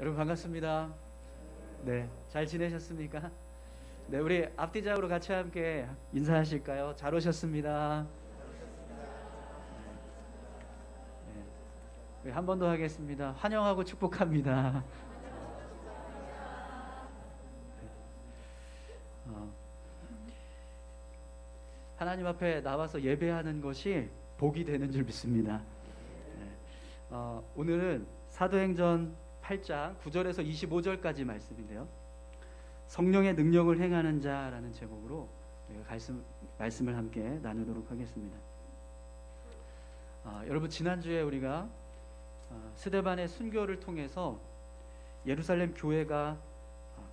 여러분 반갑습니다. 네, 잘 지내셨습니까? 네, 우리 앞뒤작으로 같이 함께 인사하실까요? 잘 오셨습니다. 네, 한 번 더 하겠습니다. 환영하고 축복합니다. 하나님 앞에 나와서 예배하는 것이 복이 되는 줄 믿습니다. 오늘은 사도행전 8장 9절에서 25절까지 말씀인데요. 성령의 능력을 행하는 자라는 제목으로 말씀을 함께 나누도록 하겠습니다. 여러분, 지난주에 우리가 스데반의 순교를 통해서 예루살렘 교회가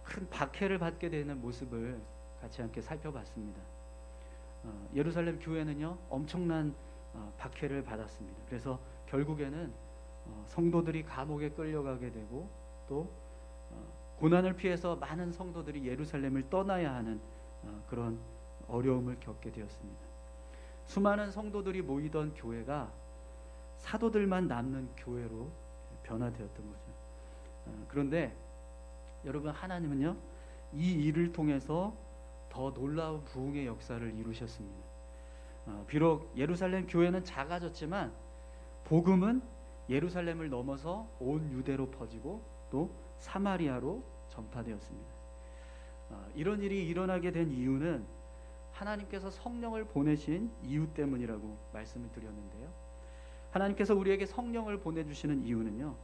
큰 박해를 받게 되는 모습을 같이 함께 살펴봤습니다. 예루살렘 교회는요, 엄청난 박해를 받았습니다. 그래서 결국에는 성도들이 감옥에 끌려가게 되고 또 고난을 피해서 많은 성도들이 예루살렘을 떠나야 하는 그런 어려움을 겪게 되었습니다. 수많은 성도들이 모이던 교회가 사도들만 남는 교회로 변화되었던 거죠. 그런데 여러분, 하나님은요, 이 일을 통해서 더 놀라운 부흥의 역사를 이루셨습니다. 비록 예루살렘 교회는 작아졌지만 복음은 예루살렘을 넘어서 온 유대로 퍼지고 또 사마리아로 전파되었습니다. 이런 일이 일어나게 된 이유는 하나님께서 성령을 보내신 이유 때문이라고 말씀을 드렸는데요. 하나님께서 우리에게 성령을 보내주시는 이유는요,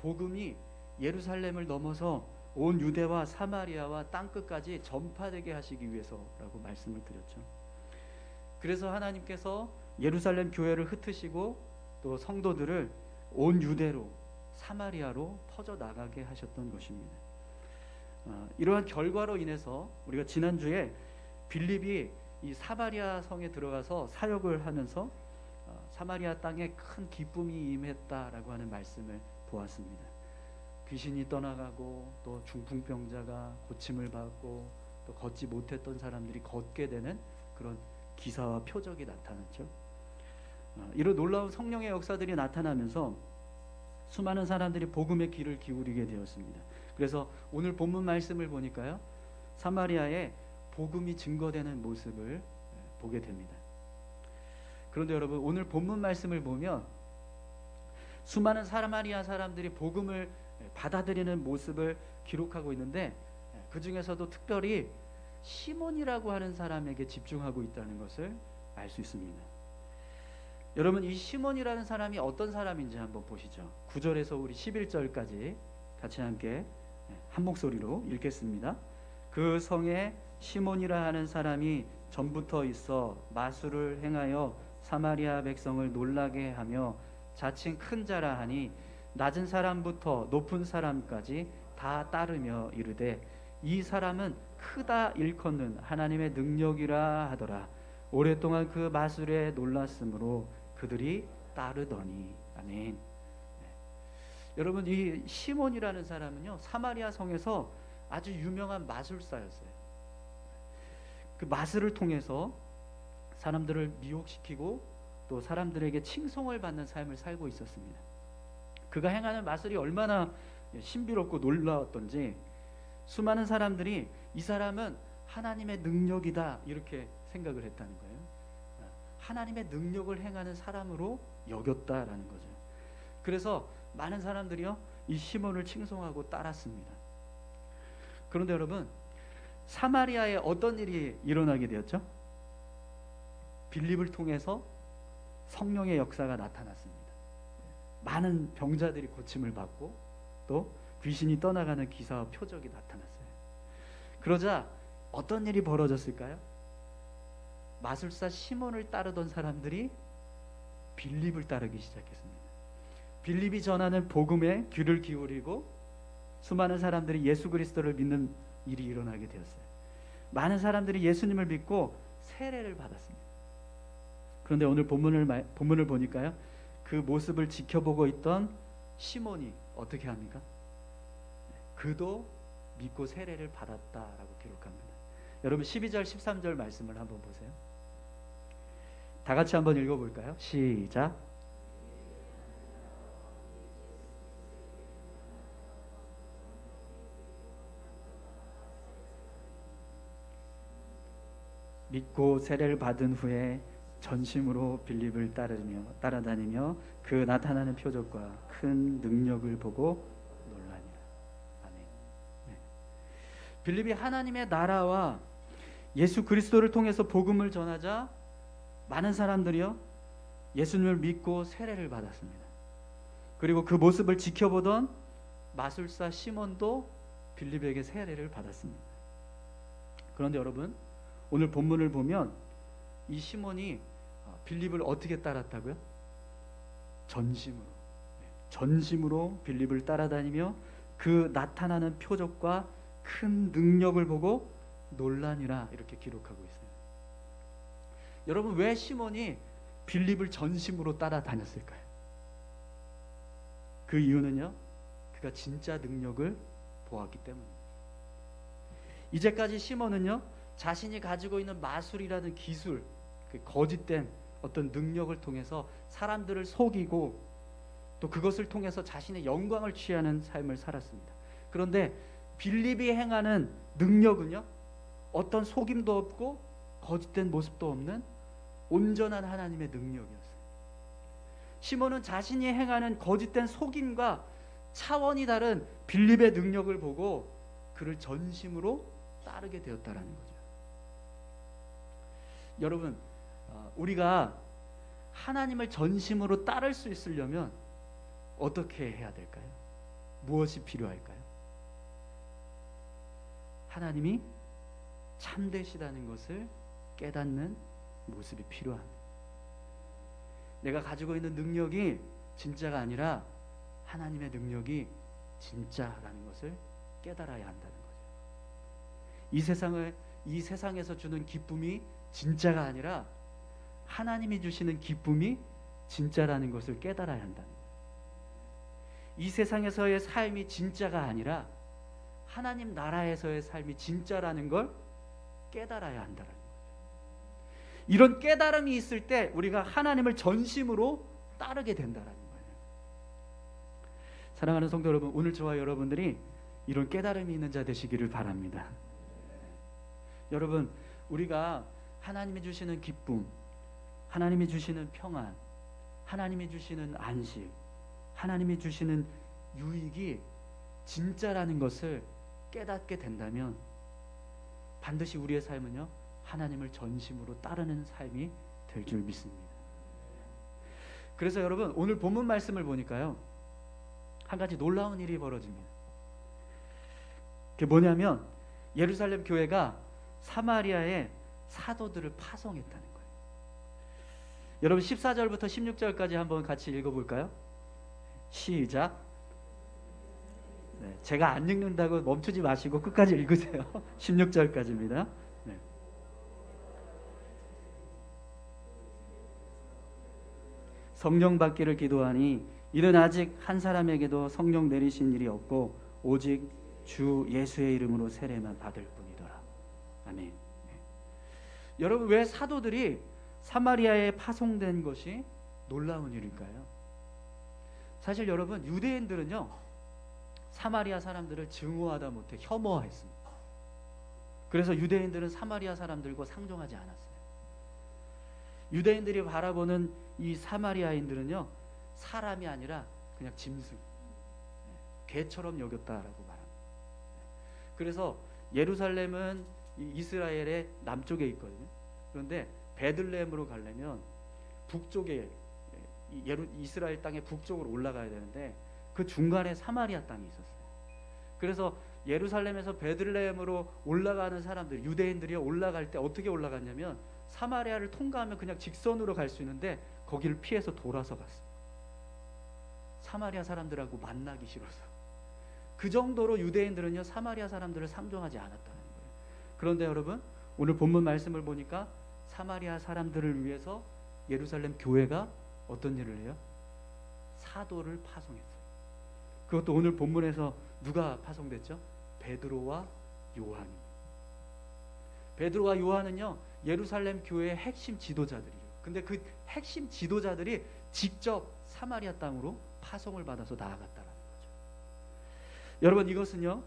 복음이 예루살렘을 넘어서 온 유대와 사마리아와 땅끝까지 전파되게 하시기 위해서라고 말씀을 드렸죠. 그래서 하나님께서 예루살렘 교회를 흩으시고 또 성도들을 온 유대로 사마리아로 퍼져나가게 하셨던 것입니다. 이러한 결과로 인해서 우리가 지난주에 빌립이 이 사마리아 성에 들어가서 사역을 하면서 사마리아 땅에 큰 기쁨이 임했다라고 하는 말씀을 보았습니다. 귀신이 떠나가고 또 중풍병자가 고침을 받고 또 걷지 못했던 사람들이 걷게 되는 그런 기사와 표적이 나타났죠. 이런 놀라운 성령의 역사들이 나타나면서 수많은 사람들이 복음의 귀를 기울이게 되었습니다. 그래서 오늘 본문 말씀을 보니까요, 사마리아에 복음이 증거되는 모습을 보게 됩니다. 그런데 여러분, 오늘 본문 말씀을 보면 수많은 사마리아 사람들이 복음을 받아들이는 모습을 기록하고 있는데 그 중에서도 특별히 시몬이라고 하는 사람에게 집중하고 있다는 것을 알 수 있습니다. 여러분, 이 시몬이라는 사람이 어떤 사람인지 한번 보시죠. 9절에서 우리 11절까지 같이 함께 한 목소리로 읽겠습니다. 그 성에 시몬이라 하는 사람이 전부터 있어 마술을 행하여 사마리아 백성을 놀라게 하며 자칭 큰 자라 하니 낮은 사람부터 높은 사람까지 다 따르며 이르되 이 사람은 크다 일컫는 하나님의 능력이라 하더라. 오랫동안 그 마술에 놀랐으므로 그들이 따르더니. 아멘. 여러분, 이 시몬이라는 사람은요, 사마리아 성에서 아주 유명한 마술사였어요. 그 마술을 통해서 사람들을 미혹시키고 또 사람들에게 칭송을 받는 삶을 살고 있었습니다. 그가 행하는 마술이 얼마나 신비롭고 놀라웠던지 수많은 사람들이 이 사람은 하나님의 능력이다 이렇게 생각을 했다는 거예요. 하나님의 능력을 행하는 사람으로 여겼다라는 거죠. 그래서 많은 사람들이요, 이 시몬을 칭송하고 따랐습니다. 그런데 여러분, 사마리아에 어떤 일이 일어나게 되었죠? 빌립을 통해서 성령의 역사가 나타났습니다. 많은 병자들이 고침을 받고 또 귀신이 떠나가는 기사와 표적이 나타났어요. 그러자 어떤 일이 벌어졌을까요? 마술사 시몬을 따르던 사람들이 빌립을 따르기 시작했습니다. 빌립이 전하는 복음에 귀를 기울이고 수많은 사람들이 예수 그리스도를 믿는 일이 일어나게 되었어요. 많은 사람들이 예수님을 믿고 세례를 받았습니다. 그런데 오늘 본문을 보니까요, 그 모습을 지켜보고 있던 시몬이 어떻게 합니까? 그도 믿고 세례를 받았다라고 기록합니다. 여러분, 12절 13절 말씀을 한번 보세요. 다 같이 한번 읽어볼까요? 시작. 믿고 세례를 받은 후에 전심으로 빌립을 따라다니며 그 나타나는 표적과 큰 능력을 보고 놀라니라. 아멘. 네. 빌립이 하나님의 나라와 예수 그리스도를 통해서 복음을 전하자 많은 사람들이요 예수님을 믿고 세례를 받았습니다. 그리고 그 모습을 지켜보던 마술사 시몬도 빌립에게 세례를 받았습니다. 그런데 여러분, 오늘 본문을 보면 이 시몬이 빌립을 어떻게 따랐다고요? 전심으로 빌립을 따라다니며 그 나타나는 표적과 큰 능력을 보고 놀라니라, 이렇게 기록하고 있어요. 여러분, 왜 시몬이 빌립을 전심으로 따라다녔을까요? 그 이유는요, 그가 진짜 능력을 보았기 때문입니다. 이제까지 시몬은요, 자신이 가지고 있는 마술이라는 기술, 그 거짓된 어떤 능력을 통해서 사람들을 속이고 또 그것을 통해서 자신의 영광을 취하는 삶을 살았습니다. 그런데 빌립이 행하는 능력은요, 어떤 속임도 없고 거짓된 모습도 없는 온전한 하나님의 능력이었어요. 시몬은 자신이 행하는 거짓된 속임과 차원이 다른 빌립의 능력을 보고 그를 전심으로 따르게 되었다라는 거죠. 여러분, 우리가 하나님을 전심으로 따를 수 있으려면 어떻게 해야 될까요? 무엇이 필요할까요? 하나님이 참되시다는 것을 깨닫는 모습이 필요합니다. 내가 가지고 있는 능력이 진짜가 아니라 하나님의 능력이 진짜라는 것을 깨달아야 한다는 거죠. 이 세상에서 주는 기쁨이 진짜가 아니라 하나님이 주시는 기쁨이 진짜라는 것을 깨달아야 한다는 거예요. 이 세상에서의 삶이 진짜가 아니라 하나님 나라에서의 삶이 진짜라는 걸 깨달아야 한다는 거죠. 이런 깨달음이 있을 때 우리가 하나님을 전심으로 따르게 된다는 거예요. 사랑하는 성도 여러분, 오늘 저와 여러분들이 이런 깨달음이 있는 자 되시기를 바랍니다. 여러분, 우리가 하나님이 주시는 기쁨, 하나님이 주시는 평안, 하나님이 주시는 안식, 하나님이 주시는 유익이 진짜라는 것을 깨닫게 된다면 반드시 우리의 삶은요, 하나님을 전심으로 따르는 삶이 될 줄 믿습니다. 그래서 여러분, 오늘 본문 말씀을 보니까요, 한 가지 놀라운 일이 벌어집니다. 그게 뭐냐면 예루살렘 교회가 사마리아에 사도들을 파송했다는 거예요. 여러분, 14절부터 16절까지 한번 같이 읽어볼까요? 시작. 네, 제가 안 읽는다고 멈추지 마시고 끝까지 읽으세요. 16절까지입니다. 네. 성령 받기를 기도하니 이는 아직 한 사람에게도 성령 내리신 일이 없고 오직 주 예수의 이름으로 세례만 받을 뿐이더라. 아멘. 네. 여러분, 왜 사도들이 사마리아에 파송된 것이 놀라운 일일까요? 사실 여러분, 유대인들은요, 사마리아 사람들을 증오하다 못해 혐오했습니다. 그래서 유대인들은 사마리아 사람들과 상종하지 않았어요. 유대인들이 바라보는 이 사마리아인들은요, 사람이 아니라 그냥 짐승, 개처럼 여겼다라고 말합니다. 그래서 예루살렘은 이스라엘의 남쪽에 있거든요. 그런데 베들레헴으로 가려면 북쪽에, 이스라엘 땅의 북쪽으로 올라가야 되는데 그 중간에 사마리아 땅이 있었어요. 그래서 예루살렘에서 베들레헴으로 올라가는 사람들, 유대인들이 올라갈 때 어떻게 올라갔냐면 사마리아를 통과하면 그냥 직선으로 갈 수 있는데 거기를 피해서 돌아서 갔어요. 사마리아 사람들하고 만나기 싫어서. 그 정도로 유대인들은요, 사마리아 사람들을 상종하지 않았다는 거예요. 그런데 여러분, 오늘 본문 말씀을 보니까 사마리아 사람들을 위해서 예루살렘 교회가 어떤 일을 해요? 사도를 파송했어요. 그것도 오늘 본문에서 누가 파송됐죠? 베드로와 요한. 베드로와 요한은요, 예루살렘 교회의 핵심 지도자들이에요. 근데 그 핵심 지도자들이 직접 사마리아 땅으로 파송을 받아서 나아갔다라는 거죠. 여러분, 이것은요,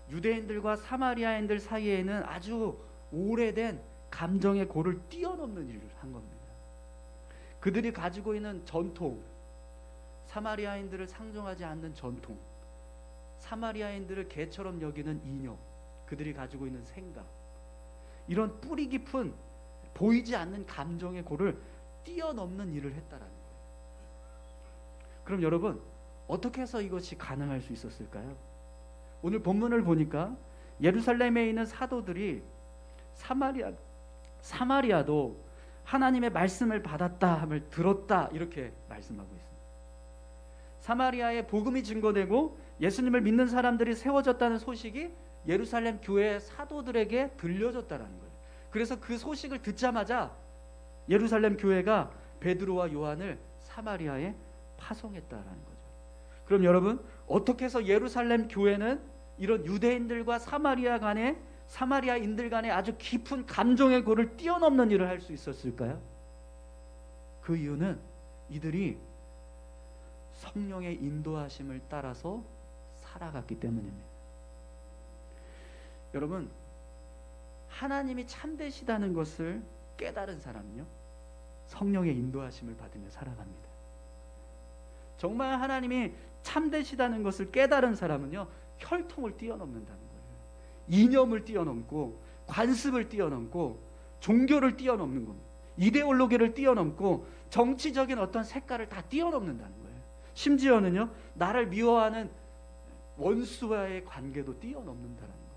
유대인들과 사마리아인들 사이에는 아주 오래된 감정의 고를 뛰어넘는 일을 한 겁니다. 그들이 가지고 있는 전통, 사마리아인들을 상종하지 않는 전통, 사마리아인들을 개처럼 여기는 이념, 그들이 가지고 있는 생각, 이런 뿌리 깊은 보이지 않는 감정의 고를 뛰어넘는 일을 했다라는 거예요. 그럼 여러분, 어떻게 해서 이것이 가능할 수 있었을까요? 오늘 본문을 보니까 예루살렘에 있는 사도들이 사마리아도 하나님의 말씀을 받았다 함을 들었다 이렇게 말씀하고 있습니다. 사마리아에 복음이 증거되고 예수님을 믿는 사람들이 세워졌다는 소식이 예루살렘 교회 사도들에게 들려졌다는 거예요. 그래서 그 소식을 듣자마자 예루살렘 교회가 베드로와 요한을 사마리아에 파송했다라는 거죠. 그럼 여러분, 어떻게 해서 예루살렘 교회는 이런 유대인들과 사마리아인들 간에 아주 깊은 감정의 고를 뛰어넘는 일을 할 수 있었을까요? 그 이유는 이들이 성령의 인도하심을 따라서 살아갔기 때문입니다. 여러분, 하나님이 참되시다는 것을 깨달은 사람은요, 성령의 인도하심을 받으며 살아갑니다. 정말 하나님이 참되시다는 것을 깨달은 사람은요, 혈통을 뛰어넘는다는 거예요. 이념을 뛰어넘고 관습을 뛰어넘고 종교를 뛰어넘는 겁니다. 이데올로기를 뛰어넘고 정치적인 어떤 색깔을 다 뛰어넘는다는 거예요. 심지어는요, 나를 미워하는 원수와의 관계도 뛰어넘는다는 거죠.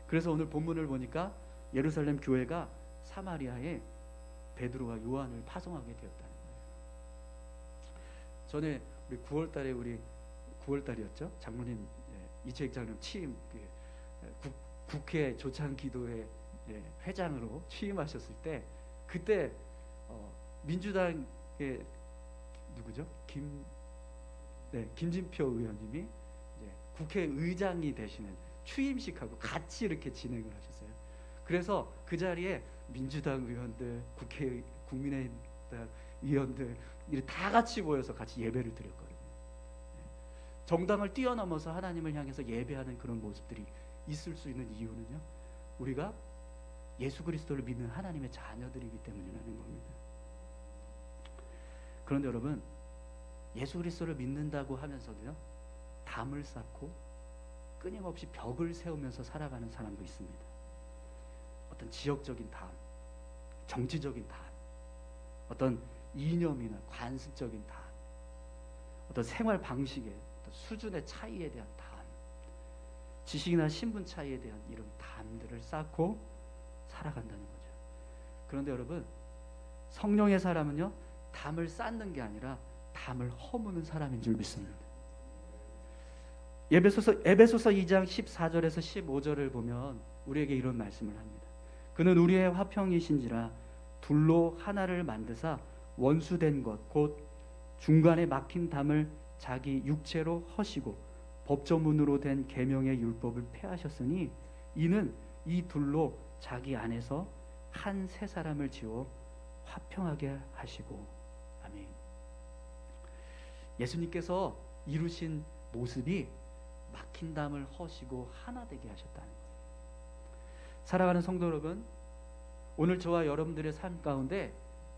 그래서 오늘 본문을 보니까 예루살렘 교회가 사마리아에 베드로와 요한을 파송하게 되었다는 거예요. 전에 우리 9월달이었죠. 장로님, 이채익 장로님 취임, 국회 조창기도회 회장으로 취임하셨을 때, 그때 민주당의 누구죠? 김진표 의원님이 이제 국회의장이 되시는 취임식하고 같이 이렇게 진행을 하셨어요. 그래서 그 자리에 민주당 의원들, 국민의힘 의원들 다 같이 모여서 같이 예배를 드렸거든요. 정당을 뛰어넘어서 하나님을 향해서 예배하는 그런 모습들이 있을 수 있는 이유는요, 우리가 예수 그리스도를 믿는 하나님의 자녀들이기 때문이라는 겁니다. 그런데 여러분, 예수 그리스도를 믿는다고 하면서도요, 담을 쌓고 끊임없이 벽을 세우면서 살아가는 사람도 있습니다. 어떤 지역적인 담, 정치적인 담, 어떤 이념이나 관습적인 담, 어떤 생활 방식의 어떤 수준의 차이에 대한 담, 지식이나 신분 차이에 대한 이런 담들을 쌓고 살아간다는 거죠. 그런데 여러분, 성령의 사람은요, 담을 쌓는 게 아니라 담을 허무는 사람인 줄 믿습니다. 에베소서 2장 14절에서 15절을 보면 우리에게 이런 말씀을 합니다. 그는 우리의 화평이신지라 둘로 하나를 만드사 원수된 것 곧 중간에 막힌 담을 자기 육체로 허시고 법조문으로 된 계명의 율법을 폐하셨으니 이는 이 둘로 자기 안에서 한 새 사람을 지어 화평하게 하시고. 아멘. 예수님께서 이루신 모습이 막힌 담을 허시고 하나 되게 하셨다는 거예요. 사랑하는 성도 여러분, 오늘 저와 여러분들의 삶 가운데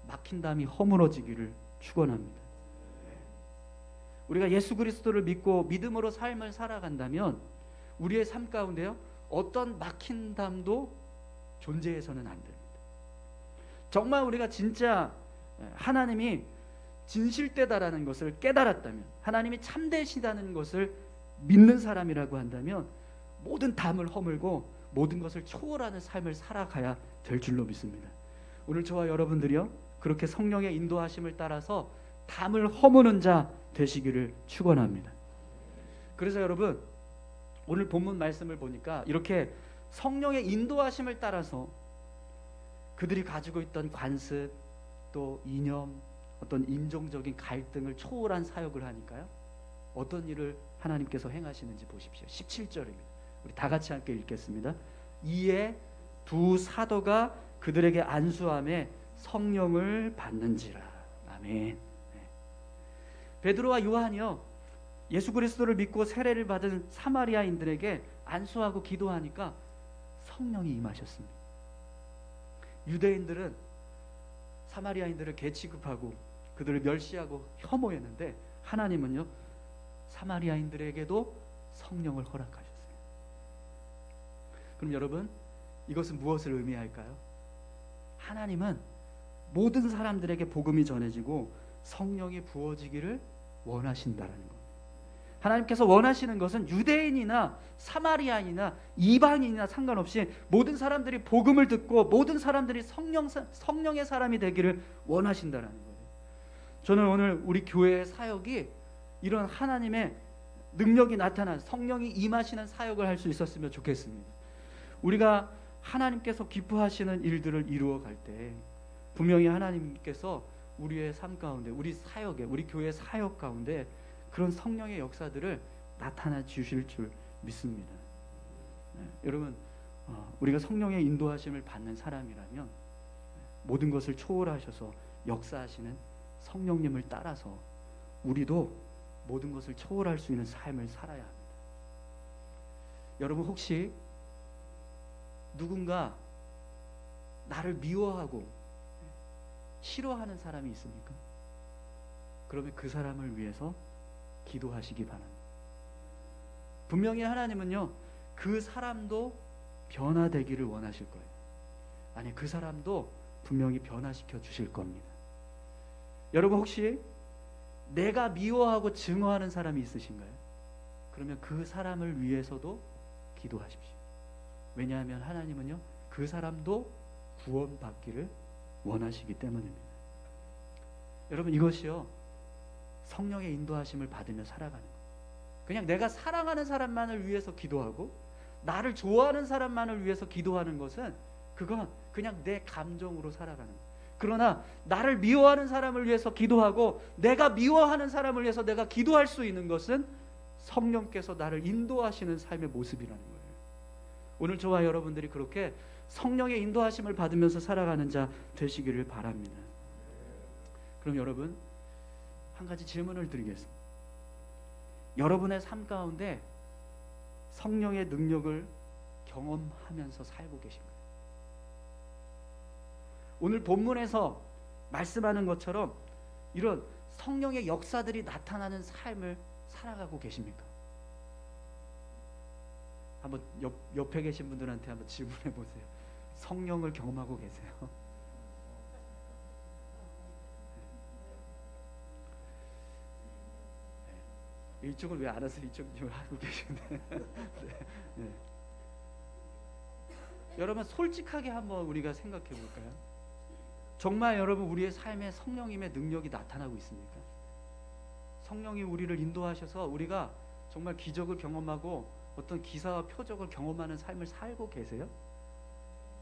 막힌 담이 허물어지기를 축원합니다. 우리가 예수 그리스도를 믿고 믿음으로 삶을 살아간다면 우리의 삶 가운데요, 어떤 막힌 담도 존재해서는 안 됩니다. 정말 우리가 진짜 하나님이 진실되다라는 것을 깨달았다면, 하나님이 참되시다는 것을 믿는 사람이라고 한다면 모든 담을 허물고 모든 것을 초월하는 삶을 살아가야 될 줄로 믿습니다. 오늘 저와 여러분들이요, 그렇게 성령의 인도하심을 따라서 담을 허무는 자 되시기를 축원합니다. 그래서 여러분, 오늘 본문 말씀을 보니까 이렇게 성령의 인도하심을 따라서 그들이 가지고 있던 관습, 또 이념, 어떤 인종적인 갈등을 초월한 사역을 하니까요, 어떤 일을 하나님께서 행하시는지 보십시오. 17절입니다. 우리 다 같이 함께 읽겠습니다. 이에 두 사도가 그들에게 안수함에 성령을 받는지라. 아멘. 베드로와 요한이요, 예수 그리스도를 믿고 세례를 받은 사마리아인들에게 안수하고 기도하니까 성령이 임하셨습니다. 유대인들은 사마리아인들을 개취급하고 그들을 멸시하고 혐오했는데 하나님은요, 사마리아인들에게도 성령을 허락하셨어요. 그럼 여러분, 이것은 무엇을 의미할까요? 하나님은 모든 사람들에게 복음이 전해지고 성령이 부어지기를 원하신다라는 겁니다. 하나님께서 원하시는 것은 유대인이나 사마리아인이나 이방인이나 상관없이 모든 사람들이 복음을 듣고 모든 사람들이 성령의 사람이 되기를 원하신다라는 거예요. 저는 오늘 우리 교회의 사역이 이런 하나님의 능력이 나타난 성령이 임하시는 사역을 할 수 있었으면 좋겠습니다. 우리가 하나님께서 기뻐하시는 일들을 이루어 갈 때 분명히 하나님께서 우리의 삶 가운데, 우리 사역에, 우리 교회 사역 가운데 그런 성령의 역사들을 나타나 주실 줄 믿습니다. 여러분, 우리가 성령의 인도하심을 받는 사람이라면 모든 것을 초월하셔서 역사하시는 성령님을 따라서 우리도 모든 것을 초월할 수 있는 삶을 살아야 합니다. 여러분, 혹시 누군가 나를 미워하고 싫어하는 사람이 있습니까? 그러면 그 사람을 위해서 기도하시기 바랍니다. 분명히 하나님은요, 그 사람도 변화되기를 원하실 거예요. 아니, 그 사람도 분명히 변화시켜 주실 겁니다. 여러분, 혹시 내가 미워하고 증오하는 사람이 있으신가요? 그러면 그 사람을 위해서도 기도하십시오. 왜냐하면 하나님은요, 그 사람도 구원받기를 원하시기 때문입니다. 여러분, 이것이요, 성령의 인도하심을 받으며 살아가는 거예요. 그냥 내가 사랑하는 사람만을 위해서 기도하고 나를 좋아하는 사람만을 위해서 기도하는 것은 그건 그냥 내 감정으로 살아가는 거예요. 그러나 나를 미워하는 사람을 위해서 기도하고 내가 미워하는 사람을 위해서 내가 기도할 수 있는 것은 성령께서 나를 인도하시는 삶의 모습이라는 거예요. 오늘 저와 여러분들이 그렇게 성령의 인도하심을 받으면서 살아가는 자 되시기를 바랍니다. 그럼 여러분, 한 가지 질문을 드리겠습니다. 여러분의 삶 가운데 성령의 능력을 경험하면서 살고 계신가요? 오늘 본문에서 말씀하는 것처럼 이런 성령의 역사들이 나타나는 삶을 살아가고 계십니까? 한번 옆에 계신 분들한테 한번 질문해 보세요. 성령을 경험하고 계세요? 이쪽을 왜 안 와서 이쪽을 하고 계신데? 네. 여러분, 솔직하게 한번 우리가 생각해 볼까요? 정말 여러분, 우리의 삶에 성령님의 능력이 나타나고 있습니까? 성령이 우리를 인도하셔서 우리가 정말 기적을 경험하고 어떤 기사와 표적을 경험하는 삶을 살고 계세요?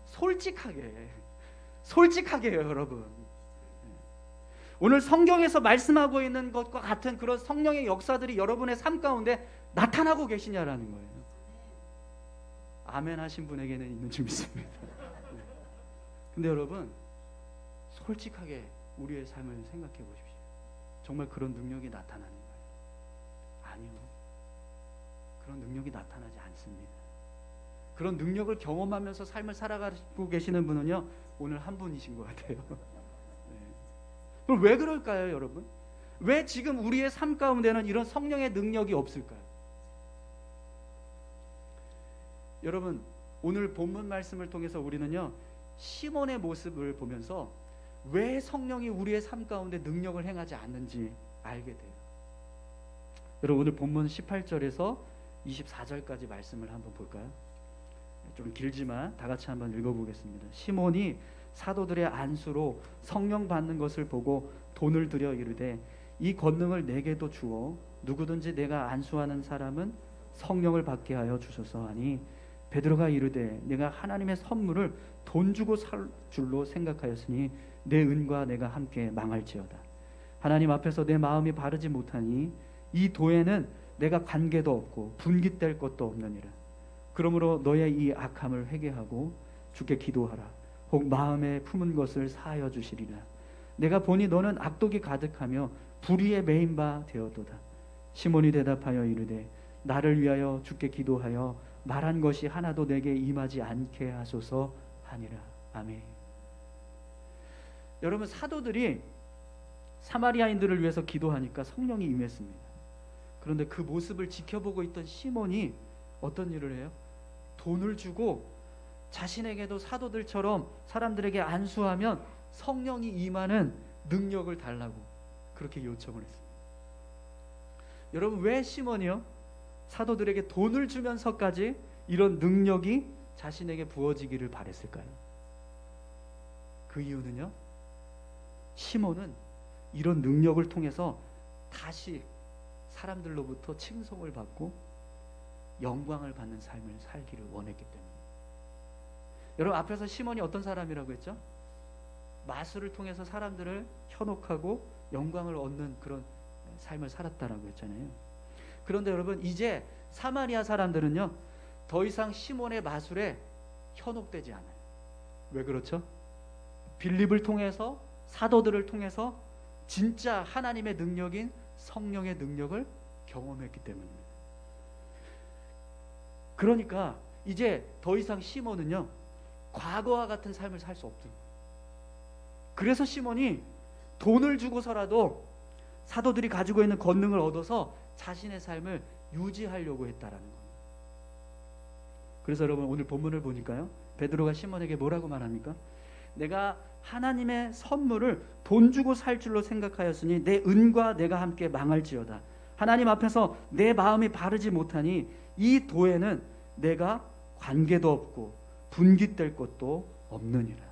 솔직하게요, 여러분. 오늘 성경에서 말씀하고 있는 것과 같은 그런 성령의 역사들이 여러분의 삶 가운데 나타나고 계시냐라는 거예요. 아멘 하신 분에게는 있는 줄 믿습니다. 근데 여러분, 솔직하게 우리의 삶을 생각해 보십시오. 정말 그런 능력이 나타나는 거예요? 아니요. 그런 능력이 나타나지 않습니다. 그런 능력을 경험하면서 삶을 살아가고 계시는 분은요, 오늘 한 분이신 것 같아요. 그럼 왜 그럴까요, 여러분? 왜 지금 우리의 삶 가운데는 이런 성령의 능력이 없을까요? 여러분, 오늘 본문 말씀을 통해서 우리는요, 시몬의 모습을 보면서 왜 성령이 우리의 삶 가운데 능력을 행하지 않는지 알게 돼요. 여러분, 오늘 본문 18절에서 24절까지 말씀을 한번 볼까요? 좀 길지만 다 같이 한번 읽어보겠습니다. 시몬이 사도들의 안수로 성령 받는 것을 보고 돈을 들여 이르되 이 권능을 내게도 주어 누구든지 내가 안수하는 사람은 성령을 받게 하여 주소서 하니 베드로가 이르되 내가 하나님의 선물을 돈 주고 살 줄로 생각하였으니 내 은과 내가 함께 망할지어다. 하나님 앞에서 내 마음이 바르지 못하니 이 도에는 내가 관계도 없고 분깃될 것도 없느니라. 그러므로 너의 이 악함을 회개하고 주께 기도하라. 혹 마음에 품은 것을 사하여 주시리라. 내가 보니 너는 악독이 가득하며 불의에 매인 바 되었도다. 시몬이 대답하여 이르되 나를 위하여 주께 기도하여 말한 것이 하나도 내게 임하지 않게 하소서 하니라. 아멘. 여러분, 사도들이 사마리아인들을 위해서 기도하니까 성령이 임했습니다. 그런데 그 모습을 지켜보고 있던 시몬이 어떤 일을 해요? 돈을 주고 자신에게도 사도들처럼 사람들에게 안수하면 성령이 임하는 능력을 달라고 그렇게 요청을 했습니다. 여러분, 왜 시몬이요? 사도들에게 돈을 주면서까지 이런 능력이 자신에게 부어지기를 바랬을까요? 그 이유는요, 시몬은 이런 능력을 통해서 다시 사람들로부터 칭송을 받고 영광을 받는 삶을 살기를 원했기 때문에. 여러분, 앞에서 시몬이 어떤 사람이라고 했죠? 마술을 통해서 사람들을 현혹하고 영광을 얻는 그런 삶을 살았다라고 했잖아요. 그런데 여러분, 이제 사마리아 사람들은요, 더 이상 시몬의 마술에 현혹되지 않아요. 왜 그렇죠? 빌립을 통해서, 사도들을 통해서 진짜 하나님의 능력인 성령의 능력을 경험했기 때문입니다. 그러니까 이제 더 이상 시몬은요, 과거와 같은 삶을 살 수 없죠. 그래서 시몬이 돈을 주고서라도 사도들이 가지고 있는 권능을 얻어서 자신의 삶을 유지하려고 했다라는 겁니다. 그래서 여러분, 오늘 본문을 보니까요, 베드로가 시몬에게 뭐라고 말합니까? 내가 하나님의 선물을 돈 주고 살 줄로 생각하였으니 내 은과 내가 함께 망할지어다. 하나님 앞에서 내 마음이 바르지 못하니 이 도에는 내가 관계도 없고 분깃될 것도 없느니라.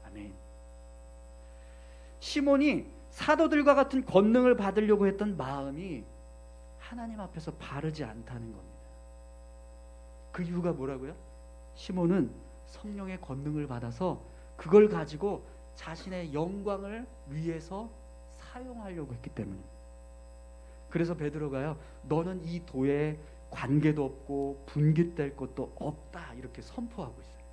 아멘. 시몬이 사도들과 같은 권능을 받으려고 했던 마음이 하나님 앞에서 바르지 않다는 겁니다. 그 이유가 뭐라고요? 시몬은 성령의 권능을 받아서 그걸 가지고 자신의 영광을 위해서 사용하려고 했기 때문입니다. 그래서 베드로가요, 너는 이 도에 관계도 없고 분깃될 것도 없다, 이렇게 선포하고 있어요.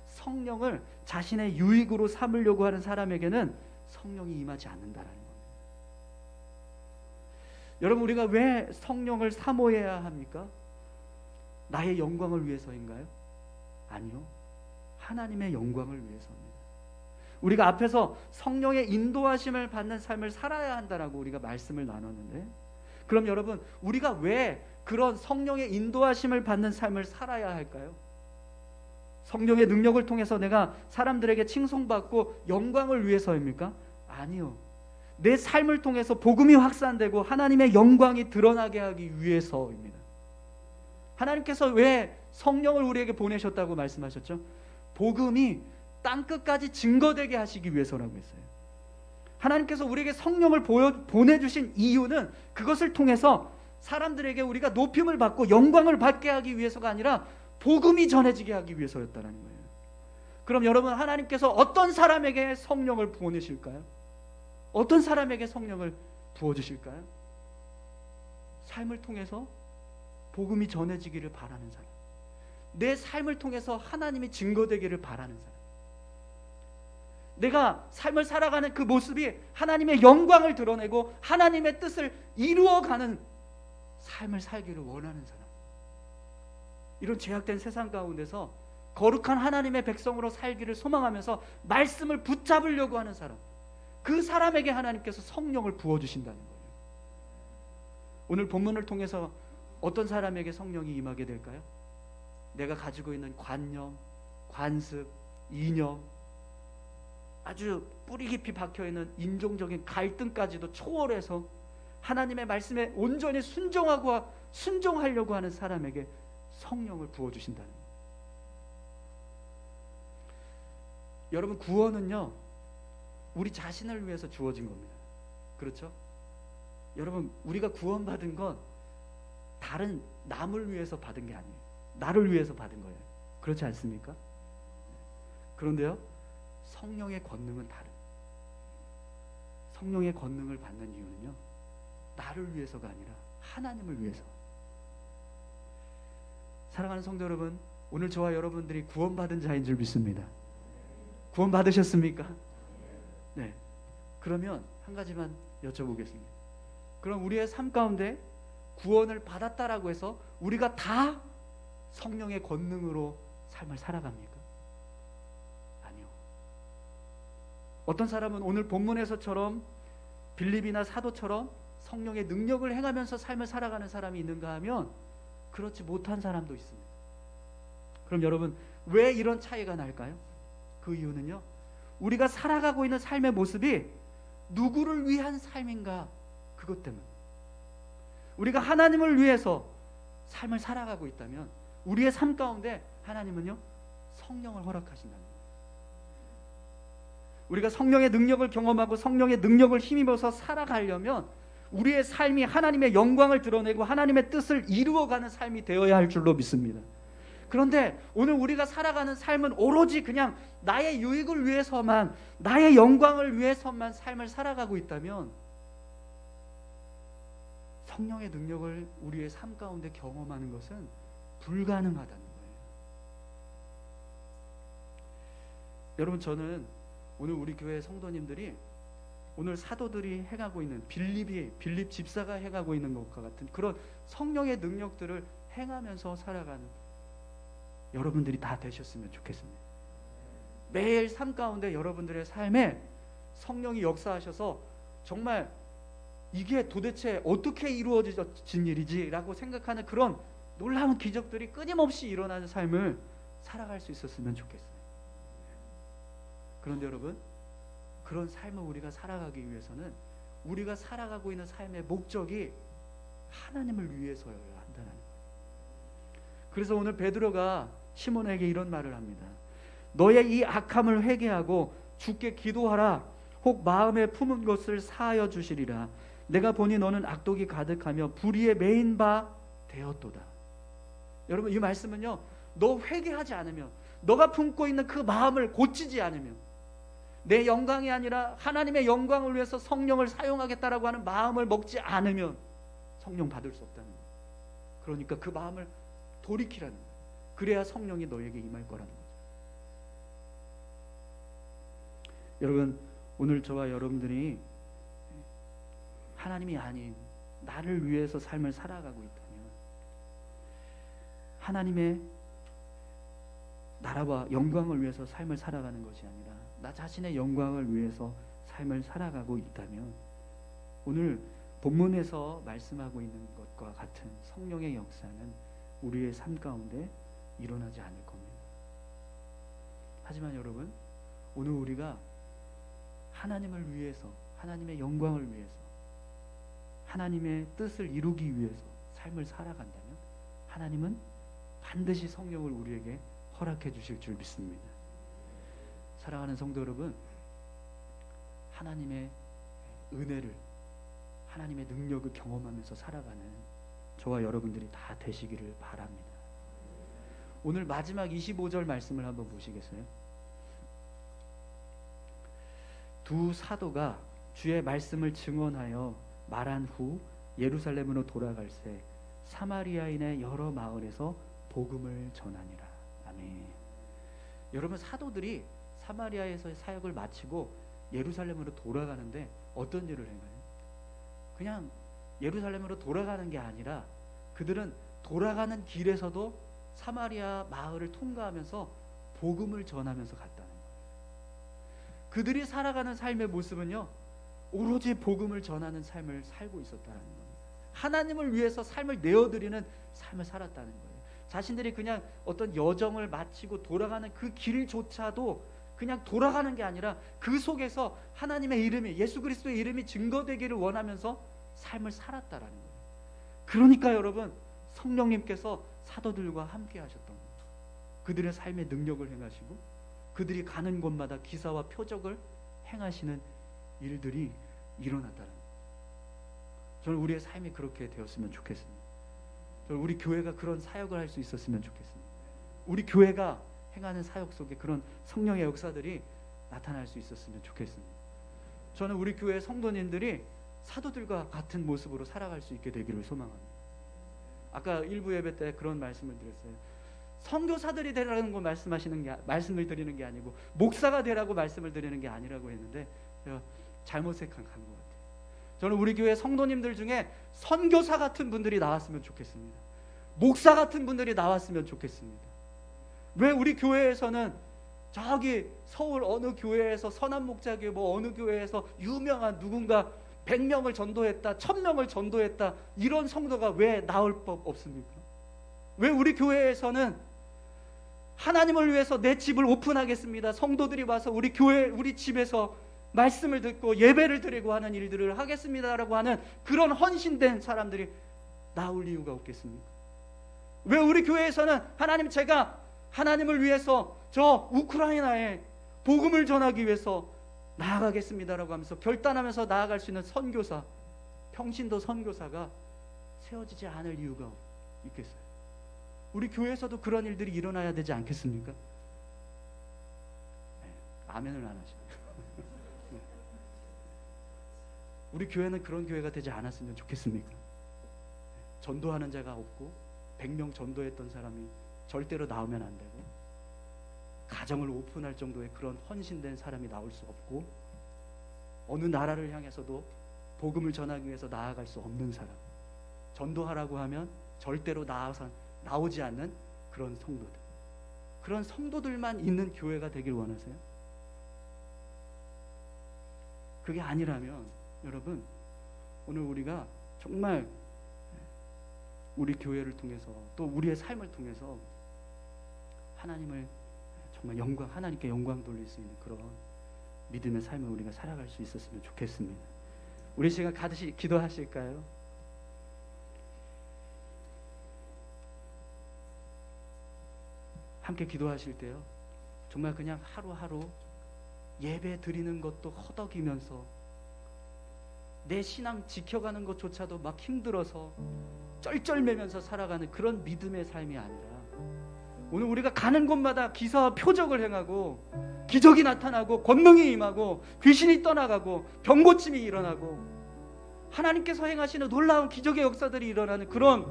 성령을 자신의 유익으로 삼으려고 하는 사람에게는 성령이 임하지 않는다라는 겁니다. 여러분, 우리가 왜 성령을 사모해야 합니까? 나의 영광을 위해서인가요? 아니요, 하나님의 영광을 위해서입니다. 우리가 앞에서 성령의 인도하심을 받는 삶을 살아야 한다라고 우리가 말씀을 나눴는데, 그럼 여러분, 우리가 왜 그런 성령의 인도하심을 받는 삶을 살아야 할까요? 성령의 능력을 통해서 내가 사람들에게 칭송받고 영광을 위해서입니까? 아니요, 내 삶을 통해서 복음이 확산되고 하나님의 영광이 드러나게 하기 위해서입니다. 하나님께서 왜 성령을 우리에게 보내셨다고 말씀하셨죠? 복음이 땅끝까지 증거되게 하시기 위해서라고 했어요. 하나님께서 우리에게 성령을 보내주신 이유는 그것을 통해서 사람들에게 우리가 높임을 받고 영광을 받게 하기 위해서가 아니라 복음이 전해지게 하기 위해서였다는 거예요. 그럼 여러분, 하나님께서 어떤 사람에게 성령을 보내실까요? 어떤 사람에게 성령을 부어주실까요? 삶을 통해서 복음이 전해지기를 바라는 사람, 내 삶을 통해서 하나님이 증거되기를 바라는 사람, 내가 삶을 살아가는 그 모습이 하나님의 영광을 드러내고 하나님의 뜻을 이루어가는 삶을 살기를 원하는 사람, 이런 죄악된 세상 가운데서 거룩한 하나님의 백성으로 살기를 소망하면서 말씀을 붙잡으려고 하는 사람, 그 사람에게 하나님께서 성령을 부어주신다는 거예요. 오늘 본문을 통해서 어떤 사람에게 성령이 임하게 될까요? 내가 가지고 있는 관념, 관습, 이념, 아주 뿌리 깊이 박혀있는 인종적인 갈등까지도 초월해서 하나님의 말씀에 온전히 순종하려고 하는 사람에게 성령을 부어주신다는 거예요. 여러분, 구원은요, 우리 자신을 위해서 주어진 겁니다. 그렇죠? 여러분, 우리가 구원받은 건 다른 남을 위해서 받은 게 아니에요. 나를 위해서 받은 거예요. 그렇지 않습니까? 그런데요, 성령의 권능은 다른. 성령의 권능을 받는 이유는요, 나를 위해서가 아니라 하나님을 위해서. 사랑하는 성도 여러분, 오늘 저와 여러분들이 구원받은 자인 줄 믿습니다. 구원받으셨습니까? 네. 그러면 한 가지만 여쭤보겠습니다. 그럼 우리의 삶 가운데 구원을 받았다라고 해서 우리가 다 성령의 권능으로 삶을 살아갑니까? 아니요. 어떤 사람은 오늘 본문에서처럼 빌립이나 사도처럼 성령의 능력을 행하면서 삶을 살아가는 사람이 있는가 하면 그렇지 못한 사람도 있습니다. 그럼 여러분, 왜 이런 차이가 날까요? 그 이유는요, 우리가 살아가고 있는 삶의 모습이 누구를 위한 삶인가, 그것 때문에. 우리가 하나님을 위해서 삶을 살아가고 있다면 우리의 삶 가운데 하나님은요, 성령을 허락하신다는 거예요. 우리가 성령의 능력을 경험하고 성령의 능력을 힘입어서 살아가려면 우리의 삶이 하나님의 영광을 드러내고 하나님의 뜻을 이루어가는 삶이 되어야 할 줄로 믿습니다. 그런데 오늘 우리가 살아가는 삶은 오로지 그냥 나의 유익을 위해서만, 나의 영광을 위해서만 삶을 살아가고 있다면 성령의 능력을 우리의 삶 가운데 경험하는 것은 불가능하다는 거예요. 여러분, 저는 오늘 우리 교회 성도님들이 오늘 사도들이 행하고 있는 빌립 집사가 행하고 있는 것과 같은 그런 성령의 능력들을 행하면서 살아가는 여러분들이 다 되셨으면 좋겠습니다. 매일 삶 가운데 여러분들의 삶에 성령이 역사하셔서 정말 이게 도대체 어떻게 이루어진 일이지라고 생각하는 그런 놀라운 기적들이 끊임없이 일어나는 삶을 살아갈 수 있었으면 좋겠어요. 그런데 여러분, 그런 삶을 우리가 살아가기 위해서는 우리가 살아가고 있는 삶의 목적이 하나님을 위해서여야 한다는 거예요. 그래서 오늘 베드로가 시몬에게 이런 말을 합니다. 너의 이 악함을 회개하고 주께 기도하라. 혹 마음에 품은 것을 사하여 주시리라. 내가 보니 너는 악독이 가득하며 불의에 매인 바 되었도다. 여러분, 이 말씀은요, 너 회개하지 않으면, 너가 품고 있는 그 마음을 고치지 않으면, 내 영광이 아니라 하나님의 영광을 위해서 성령을 사용하겠다라고 하는 마음을 먹지 않으면 성령 받을 수 없다는 거예요. 그러니까 그 마음을 돌이키라는 거예요. 그래야 성령이 너에게 임할 거라는 거죠. 여러분, 오늘 저와 여러분들이 하나님이 아닌 나를 위해서 삶을 살아가고 있다면 하나님의 나라와 영광을 위해서 삶을 살아가는 것이 아니라 나 자신의 영광을 위해서 삶을 살아가고 있다면 오늘 본문에서 말씀하고 있는 것과 같은 성령의 역사는 우리의 삶 가운데 일어나지 않을 겁니다. 하지만 여러분, 오늘 우리가 하나님을 위해서, 하나님의 영광을 위해서, 하나님의 뜻을 이루기 위해서 삶을 살아간다면 하나님은 반드시 성령을 우리에게 허락해 주실 줄 믿습니다. 사랑하는 성도 여러분, 하나님의 은혜를, 하나님의 능력을 경험하면서 살아가는 저와 여러분들이 다 되시기를 바랍니다. 오늘 마지막 25절 말씀을 한번 보시겠어요? 두 사도가 주의 말씀을 증언하여 말한 후 예루살렘으로 돌아갈새 사마리아인의 여러 마을에서 복음을 전하니라. 아멘. 여러분, 사도들이 사마리아에서의 사역을 마치고 예루살렘으로 돌아가는데 어떤 일을 행해요? 그냥 예루살렘으로 돌아가는 게 아니라 그들은 돌아가는 길에서도 사마리아 마을을 통과하면서 복음을 전하면서 갔다는 거예요. 그들이 살아가는 삶의 모습은요, 오로지 복음을 전하는 삶을 살고 있었다는 겁니다. 하나님을 위해서 삶을 내어드리는 삶을 살았다는 거예요. 자신들이 그냥 어떤 여정을 마치고 돌아가는 그 길조차도 그냥 돌아가는 게 아니라 그 속에서 하나님의 이름이, 예수 그리스도의 이름이 증거되기를 원하면서 삶을 살았다라는 거예요. 그러니까 여러분, 성령님께서 사도들과 함께 하셨던 거예요. 그들의 삶의 능력을 행하시고 그들이 가는 곳마다 기사와 표적을 행하시는 일들이 일어났다는 거예요. 저는 우리의 삶이 그렇게 되었으면 좋겠습니다. 저는 우리 교회가 그런 사역을 할 수 있었으면 좋겠습니다. 우리 교회가 행하는 사역 속에 그런 성령의 역사들이 나타날 수 있었으면 좋겠습니다. 저는 우리 교회 성도님들이 사도들과 같은 모습으로 살아갈 수 있게 되기를 소망합니다. 아까 일부 예배 때 그런 말씀을 드렸어요. 선교사들이 되라는 거 말씀을 드리는 게 아니고 목사가 되라고 말씀을 드리는 게 아니라고 했는데 제가 잘못 생각한 것 같아요. 저는 우리 교회 성도님들 중에 선교사 같은 분들이 나왔으면 좋겠습니다. 목사 같은 분들이 나왔으면 좋겠습니다. 왜 우리 교회에서는 저기 서울 어느 교회에서 선한 목자교회 뭐 어느 교회에서 유명한 누군가 100명을 전도했다, 1000명을 전도했다, 이런 성도가 왜 나올 법 없습니까? 왜 우리 교회에서는 하나님을 위해서 내 집을 오픈하겠습니다, 성도들이 와서 우리 교회 우리 집에서 말씀을 듣고 예배를 드리고 하는 일들을 하겠습니다라고 하는 그런 헌신된 사람들이 나올 이유가 없겠습니까? 왜 우리 교회에서는 하나님, 제가 하나님을 위해서 저 우크라이나에 복음을 전하기 위해서 나아가겠습니다라고 하면서 결단하면서 나아갈 수 있는 선교사, 평신도 선교사가 세워지지 않을 이유가 있겠어요? 우리 교회에서도 그런 일들이 일어나야 되지 않겠습니까? 네, 아멘을 안 하시네요. 우리 교회는 그런 교회가 되지 않았으면 좋겠습니까? 전도하는 자가 없고 100명 전도했던 사람이 절대로 나오면 안 되고, 가정을 오픈할 정도의 그런 헌신된 사람이 나올 수 없고, 어느 나라를 향해서도 복음을 전하기 위해서 나아갈 수 없는 사람, 전도하라고 하면 절대로 나오지 않는 그런 성도들, 그런 성도들만 있는 교회가 되길 원하세요? 그게 아니라면 여러분, 오늘 우리가 정말 우리 교회를 통해서 또 우리의 삶을 통해서 하나님을 정말 하나님께 영광 돌릴 수 있는 그런 믿음의 삶을 우리가 살아갈 수 있었으면 좋겠습니다. 우리 시간 같이 기도하실까요? 함께 기도하실 때요, 정말 그냥 하루하루 예배 드리는 것도 허덕이면서 내 신앙 지켜가는 것조차도 막 힘들어서 쩔쩔매면서 살아가는 그런 믿음의 삶이 아니라, 오늘 우리가 가는 곳마다 기사와 표적을 행하고 기적이 나타나고 권능이 임하고 귀신이 떠나가고 병고침이 일어나고 하나님께서 행하시는 놀라운 기적의 역사들이 일어나는 그런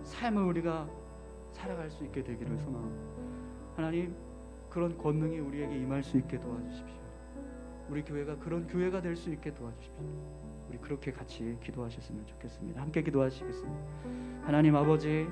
삶을 우리가 살아갈 수 있게 되기를 소망합니다. 하나님, 그런 권능이 우리에게 임할 수 있게 도와주십시오. 우리 교회가 그런 교회가 될 수 있게 도와주십시오. 우리 그렇게 같이 기도하셨으면 좋겠습니다. 함께 기도하시겠습니다. 하나님 아버지,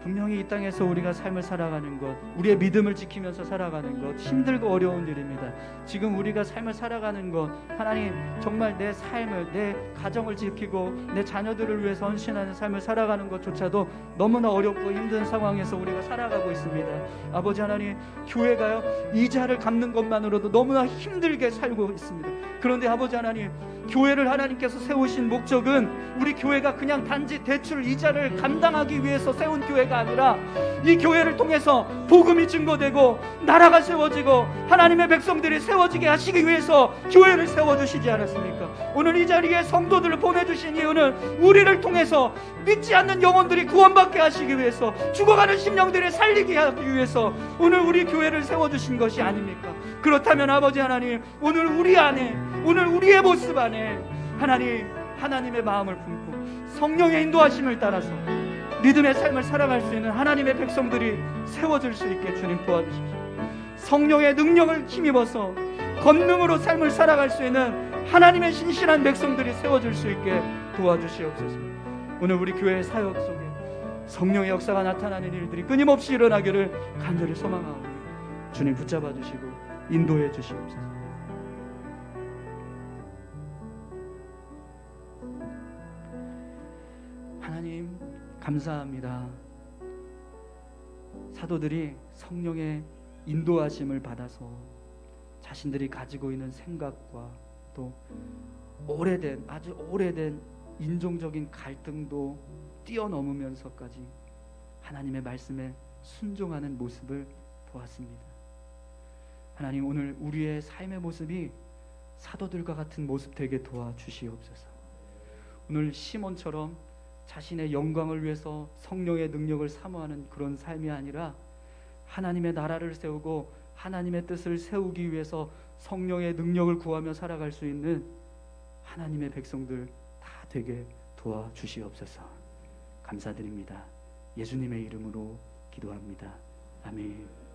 분명히 이 땅에서 우리가 삶을 살아가는 것, 우리의 믿음을 지키면서 살아가는 것 힘들고 어려운 일입니다. 지금 우리가 삶을 살아가는 것, 하나님 정말 내 삶을, 내 가정을 지키고 내 자녀들을 위해서 헌신하는 삶을 살아가는 것조차도 너무나 어렵고 힘든 상황에서 우리가 살아가고 있습니다. 아버지 하나님, 교회가요 이자를 갚는 것만으로도 너무나 힘들게 살고 있습니다. 그런데 아버지 하나님, 교회를 하나님께서 세우신 목적은 우리 교회가 그냥 단지 대출 이자를 감당하기 위해서 세운 교회가 아니라, 이 교회를 통해서 복음이 증거되고 나라가 세워지고 하나님의 백성들이 세워지게 하시기 위해서 교회를 세워주시지 않았습니까? 오늘 이 자리에 성도들을 보내주신 이유는 우리를 통해서 믿지 않는 영혼들이 구원받게 하시기 위해서, 죽어가는 심령들을 살리게 하기 위해서 오늘 우리 교회를 세워주신 것이 아닙니까? 그렇다면 아버지 하나님, 오늘 우리 안에, 오늘 우리의 모습 안에 하나님의 마음을 품고 성령의 인도하심을 따라서 믿음의 삶을 살아갈 수 있는 하나님의 백성들이 세워질 수 있게 주님 도와주십시오. 성령의 능력을 힘입어서 권능으로 삶을 살아갈 수 있는 하나님의 신실한 백성들이 세워질 수 있게 도와주시옵소서. 오늘 우리 교회의 사역 속에 성령의 역사가 나타나는 일들이 끊임없이 일어나기를 간절히 소망하오니 주님 붙잡아 주시고 인도해 주시옵소서. 하나님 감사합니다. 사도들이 성령의 인도하심을 받아서 자신들이 가지고 있는 생각과 또 아주 오래된 인종적인 갈등도 뛰어넘으면서까지 하나님의 말씀에 순종하는 모습을 보았습니다. 하나님, 오늘 우리의 삶의 모습이 사도들과 같은 모습 되게 도와주시옵소서. 오늘 시몬처럼 자신의 영광을 위해서 성령의 능력을 사모하는 그런 삶이 아니라, 하나님의 나라를 세우고 하나님의 뜻을 세우기 위해서 성령의 능력을 구하며 살아갈 수 있는 하나님의 백성들 다 되게 도와주시옵소서. 감사드립니다. 예수님의 이름으로 기도합니다. 아멘.